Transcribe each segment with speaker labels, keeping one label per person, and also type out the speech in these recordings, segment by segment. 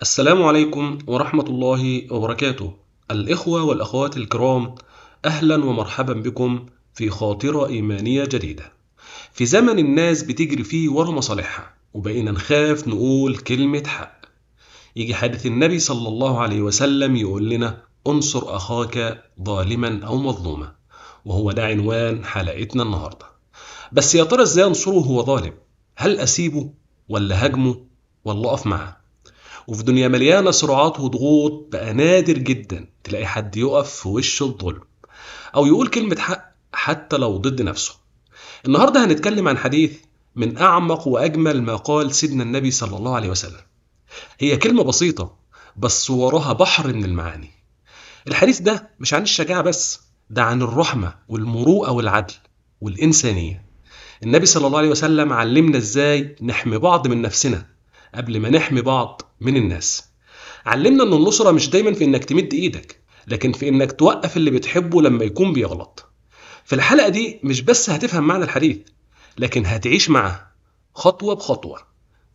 Speaker 1: السلام عليكم ورحمة الله وبركاته. الإخوة والأخوات الكرام، أهلا ومرحبا بكم في خاطرة إيمانية جديدة. في زمن الناس بتجري فيه ورا مصالحها وبقينا نخاف نقول كلمة حق. يجي حديث النبي صلى الله عليه وسلم يقول لنا: انصر أخاك ظالما أو مظلوما. وهو ده عنوان حلقتنا النهاردة. بس يا ترى ازاي انصره وهو ظالم؟ هل أسيبه ولا هجمه ولا أقف معاه؟ وفي دنيا مليانة صراعات وضغوط بقى نادر جدا تلاقي حد يقف في وش الظلم أو يقول كلمة حق حتى لو ضد نفسه. النهاردة هنتكلم عن حديث من أعمق وأجمل ما قال سيدنا النبي صلى الله عليه وسلم. هي كلمة بسيطة بس وراها بحر من المعاني. الحديث ده مش عن الشجاعة بس، ده عن الرحمة والمروءة والعدل والإنسانية. النبي صلى الله عليه وسلم علمنا إزاي نحمي بعض من نفسنا قبل ما نحمي بعض من الناس. علمنا ان النصرة مش دايما في انك تمد ايدك، لكن في انك توقف اللي بتحبه لما يكون بيغلط. في الحلقة دي مش بس هتفهم معنى الحديث، لكن هتعيش معاه خطوة بخطوة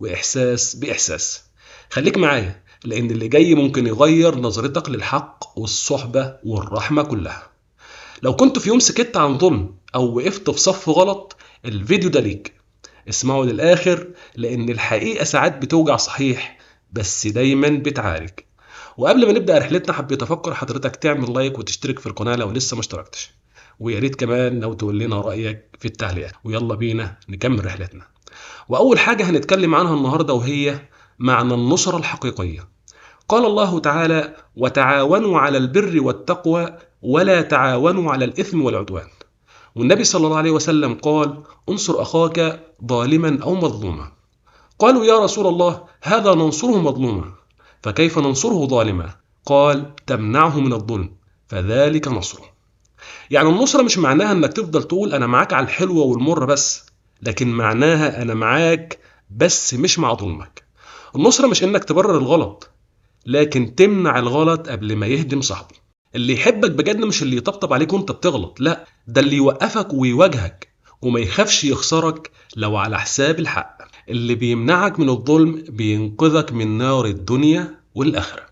Speaker 1: واحساس باحساس. خليك معايا لان اللي جاي ممكن يغير نظرتك للحق والصحبة والرحمة كلها. لو كنت في يوم سكت عن ظلم او وقفت في صف غلط، الفيديو ده ليك. اسمعوا للآخر لأن الحقيقة ساعات بتوجع صحيح، بس دايما بتعارك. وقبل ما نبدأ رحلتنا حبيت أفكر حضرتك تعمل لايك وتشترك في القناة لو لسه ما اشتركتش، ويا ريت كمان لو تقول لنا رأيك في التعليقات. ويلا بينا نكمل رحلتنا. وأول حاجة هنتكلم عنها النهاردة وهي معنى النصرة الحقيقية. قال الله تعالى: وتعاونوا على البر والتقوى ولا تعاونوا على الإثم والعدوان. والنبي صلى الله عليه وسلم قال: انصر أخاك ظالما أو مظلوما. قالوا: يا رسول الله، هذا ننصره مظلوما، فكيف ننصره ظالما؟ قال: تمنعه من الظلم، فذلك نصره. يعني النصرة مش معناها انك تفضل تقول انا معاك على الحلوة والمرة بس، لكن معناها انا معاك بس مش مع ظلمك. النصرة مش انك تبرر الغلط، لكن تمنع الغلط قبل ما يهدم صاحبه. اللي يحبك بجد مش اللي يطبطب عليك وانت بتغلط، لا، ده اللي يوقفك ويواجهك وما يخافش يخسرك لو على حساب الحق. اللي بيمنعك من الظلم بينقذك من نار الدنيا والآخرة.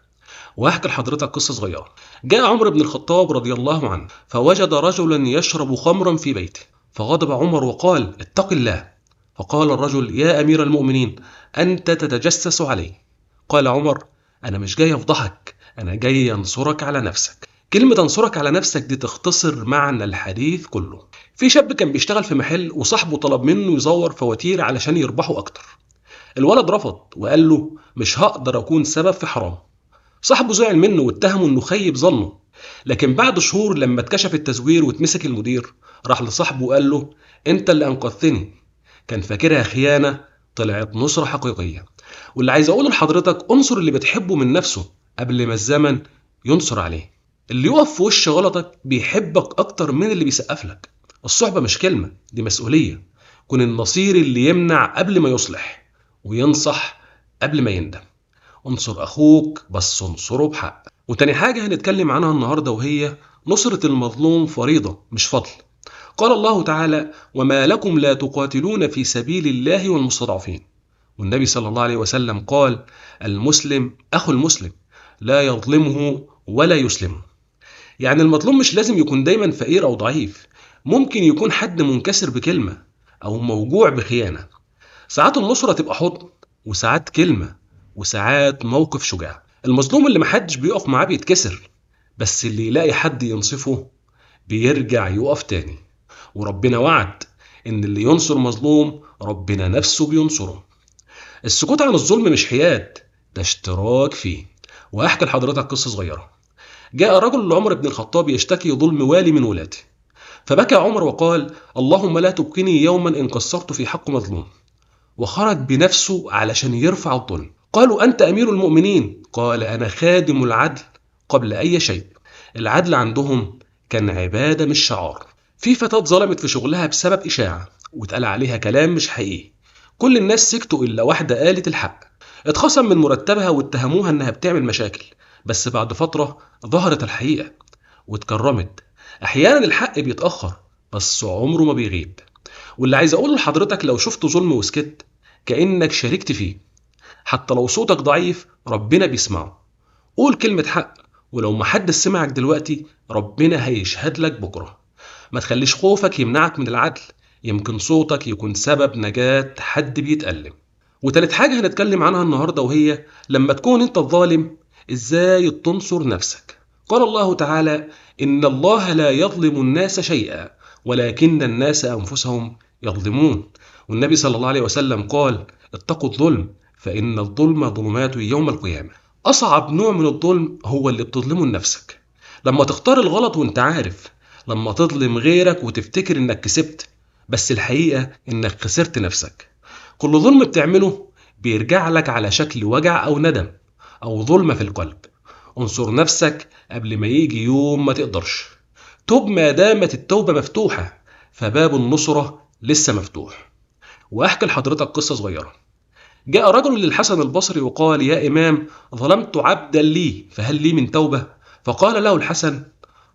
Speaker 1: وهحكي لحضرتك قصة صغيرة. جاء عمر بن الخطاب رضي الله عنه فوجد رجلا يشرب خمرا في بيته، فغضب عمر وقال: اتق الله. فقال الرجل: يا أمير المؤمنين، أنت تتجسس علي. قال عمر: أنا مش جاي أفضحك، أنا جاي أنصرك على نفسك. كلمة أنصرك على نفسك دي تختصر معنى الحديث كله. في شاب كان بيشتغل في محل وصاحبه طلب منه يزور فواتير علشان يربحوا أكتر. الولد رفض وقال له: مش هقدر أكون سبب في حرام. صاحبه زعل منه واتهمه إنه خيب ظنه. لكن بعد شهور لما اتكشف التزوير واتمسك المدير، راح لصاحبه وقال له: أنت اللي أنقذتني. كان فاكرها خيانة، طلعت نصرة حقيقية. واللي عايز أقوله لحضرتك: انصر اللي بتحبه من نفسه قبل ما الزمن ينصر عليه. اللي يقف في وش غلطك بيحبك أكتر من اللي بيسقف لك. الصحبة مش كلمة، دي مسؤولية. كن النصير اللي يمنع قبل ما يصلح، وينصح قبل ما يندم. انصر أخوك بس انصره بحق. وتاني حاجة هنتكلم عنها النهاردة وهي نصرة المظلوم فريضة مش فضل. قال الله تعالى: وما لكم لا تقاتلون في سبيل الله والمستضعفين. والنبي صلى الله عليه وسلم قال: المسلم أخو المسلم، لا يظلمه ولا يسلمه. يعني المظلوم مش لازم يكون دايما فقير أو ضعيف، ممكن يكون حد منكسر بكلمة أو موجوع بخيانة. ساعات النصرة تبقى حضن، وساعات كلمة، وساعات موقف شجاع. المظلوم اللي محدش بيقف معاه بيتكسر، بس اللي يلاقي حد ينصفه بيرجع يقف تاني. وربنا وعد إن اللي ينصر مظلوم ربنا نفسه بينصره. السكوت عن الظلم مش حياد، ده اشتراك فيه. وأحكي لحضرتك قصة صغيرة. جاء رجل لعمر بن الخطاب يشتكي ظلم والي من ولاته، فبكى عمر وقال: اللهم لا تبقني يوما إن قصرت في حق مظلوم. وخرج بنفسه علشان يرفع الظلم. قالوا: أنت أمير المؤمنين. قال: أنا خادم العدل قبل أي شيء. العدل عندهم كان عبادة مش شعار. في فتاة ظلمت في شغلها بسبب إشاعة واتقال عليها كلام مش حقيقي. كل الناس سكتوا إلا واحدة قالت الحق. اتخصم من مرتبها واتهموها إنها بتعمل مشاكل، بس بعد فترة ظهرت الحقيقة واتكرمت. أحيانا الحق بيتأخر بس عمره ما بيغيب. واللي عايز أقوله لحضرتك: لو شفت ظلم وسكت كأنك شاركت فيه. حتى لو صوتك ضعيف ربنا بيسمعه. قول كلمة حق، ولو محدش سمعك دلوقتي ربنا هيشهد لك بكرة. ما تخليش خوفك يمنعك من العدل، يمكن صوتك يكون سبب نجاة حد بيتألم. وتالت حاجة هنتكلم عنها النهاردة، وهي لما تكون انت الظالم ازاي تنصر نفسك. قال الله تعالى: إن الله لا يظلم الناس شيئا ولكن الناس أنفسهم يظلمون. والنبي صلى الله عليه وسلم قال: اتقوا الظلم فإن الظلم ظلمات يوم القيامة. أصعب نوع من الظلم هو اللي بتظلمه لنفسك، لما تختار الغلط وانت عارف، لما تظلم غيرك وتفتكر انك كسبت بس الحقيقة انك خسرت نفسك. كل ظلم بتعمله بيرجع لك على شكل وجع أو ندم أو ظلمة في القلب. انصر نفسك قبل ما يجي يوم ما تقدرش. توب ما دامت التوبة مفتوحة، فباب النصرة لسه مفتوح. وأحكي لحضرتك قصة صغيرة. جاء رجل للحسن البصري وقال: يا إمام، ظلمت عبدا لي فهل لي من توبة؟ فقال له الحسن: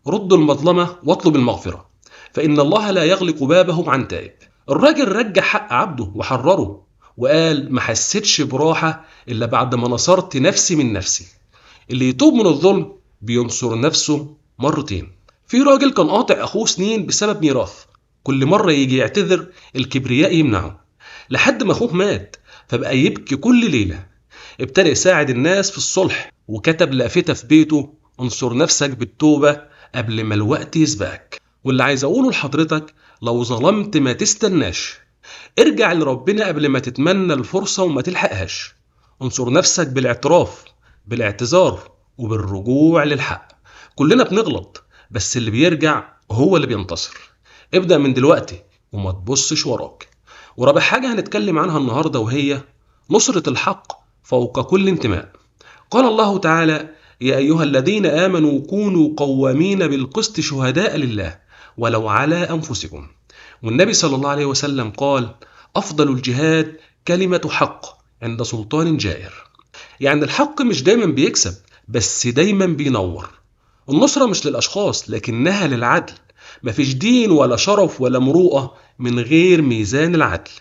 Speaker 1: رد المظلمة واطلب المغفرة، فإن الله لا يغلق بابه عن تائب. الراجل رجع حق عبده وحرره، وقال: ما حسيتش براحة إلا بعد ما نصرت نفسي من نفسي. اللي يتوب من الظلم بينصر نفسه مرتين. في راجل كان قاطع أخوه سنين بسبب ميراث، كل مرة يجي يعتذر الكبرياء يمنعه، لحد ما أخوه مات فبقى يبكي كل ليلة. ابتدى يساعد الناس في الصلح، وكتب لافتة في بيته: انصر نفسك بالتوبة قبل ما الوقت يسبقك. واللي عايز أقوله لحضرتك: لو ظلمت ما تستناش، ارجع لربنا قبل ما تتمنى الفرصة وما تلحقهاش. انصر نفسك بالاعتراف، بالاعتذار، وبالرجوع للحق. كلنا بنغلط، بس اللي بيرجع هو اللي بينتصر. ابدأ من دلوقتي وما تبصش وراك. ورابع حاجة هنتكلم عنها النهاردة، وهي نصرة الحق فوق كل انتماء. قال الله تعالى: يا أيها الذين آمنوا كونوا قوامين بالقسط شهداء لله ولو على أنفسكم. والنبي صلى الله عليه وسلم قال: أفضل الجهاد كلمة حق عند سلطان جائر. يعني الحق مش دايما بيكسب، بس دايما بينور. النصرة مش للأشخاص لكنها للعدل. مفيش دين ولا شرف ولا مروءة من غير ميزان العدل.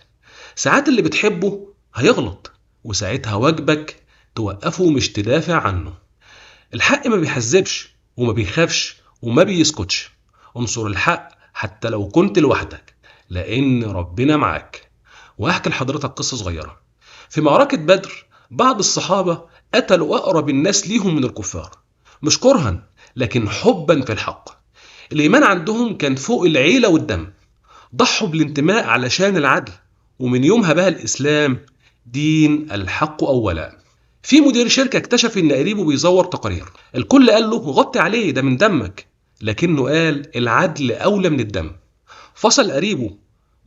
Speaker 1: ساعات اللي بتحبه هيغلط، وساعتها واجبك توقفه مش تدافع عنه. الحق ما بيحذبش وما بيخافش وما بيسكتش. انصر الحق حتى لو كنت لوحدك، لأن ربنا معاك. وأحكي لحضرتك قصة صغيرة. في معركة بدر بعض الصحابة قتلوا أقرب الناس ليهم من الكفار، مش كرها لكن حبا في الحق. الإيمان عندهم كان فوق العيلة والدم. ضحوا بالانتماء علشان العدل، ومن يومها بقى الإسلام دين الحق أولا. في مدير شركة اكتشف إن قريبه بيزور تقارير. الكل قال له: غطي عليه، ده من دمك. لكنه قال: العدل أولى من الدم. فصل قريبه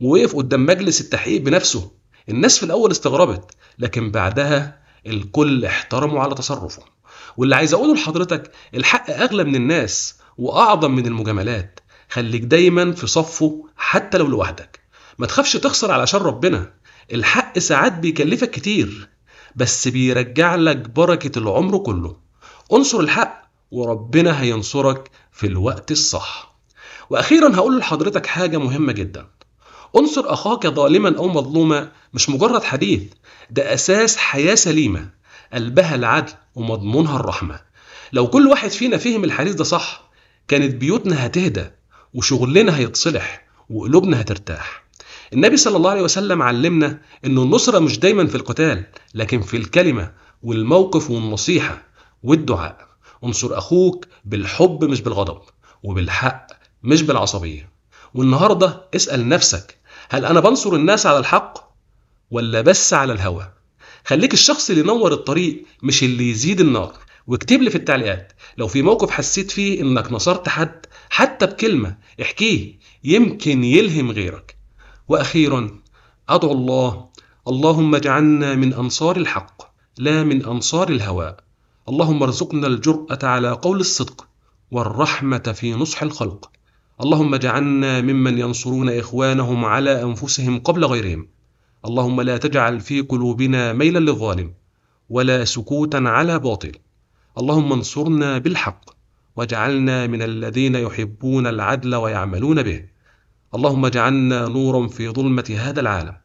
Speaker 1: ووقف قدام مجلس التحقيق بنفسه. الناس في الأول استغربت، لكن بعدها الكل احترموا على تصرفه. واللي عايز أقوله لحضرتك: الحق أغلى من الناس وأعظم من المجاملات. خليك دايما في صفه حتى لو لوحدك. ما تخافش تخسر علشان ربنا. الحق ساعات بيكلفك كتير، بس بيرجع لك بركة العمر كله. انصر الحق وربنا هينصرك في الوقت الصح. وأخيرا هقول لحضرتك حاجة مهمة جدا: انصر أخاك ظالما أو مظلوما مش مجرد حديث، ده أساس حياة سليمة قلبها العدل ومضمونها الرحمة. لو كل واحد فينا فهم الحديث ده صح، كانت بيوتنا هتهدى وشغلنا هيتصلح وقلوبنا هترتاح. النبي صلى الله عليه وسلم علمنا إن النصرة مش دايما في القتال، لكن في الكلمة والموقف والنصيحة والدعاء. انصر أخوك بالحب مش بالغضب، وبالحق مش بالعصبية. والنهاردة اسأل نفسك: هل أنا بنصر الناس على الحق ولا بس على الهوى؟ خليك الشخص اللي ينور الطريق مش اللي يزيد النار. واكتب لي في التعليقات لو في موقف حسيت فيه إنك نصرت حد حتى بكلمة، احكيه يمكن يلهم غيرك. وأخيرا أدعو الله: اللهم اجعلنا من أنصار الحق لا من أنصار الهوى. اللهم ارزقنا الجرأة على قول الصدق والرحمة في نصح الخلق. اللهم اجعلنا ممن ينصرون إخوانهم على أنفسهم قبل غيرهم. اللهم لا تجعل في قلوبنا ميلا للظالم ولا سكوتا على باطل. اللهم انصرنا بالحق واجعلنا من الذين يحبون العدل ويعملون به. اللهم اجعلنا نورا في ظلمة هذا العالم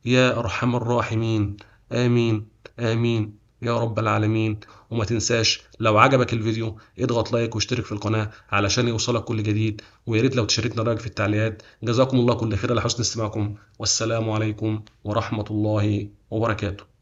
Speaker 1: يا أرحم الراحمين. آمين آمين يا رب العالمين. وما تنساش لو عجبك الفيديو اضغط لايك واشترك في القناة علشان يوصلك كل جديد، ويا ريت لو تشاركنا رأيك في التعليقات. جزاكم الله كل خير على حسن استماعكم، والسلام عليكم ورحمة الله وبركاته.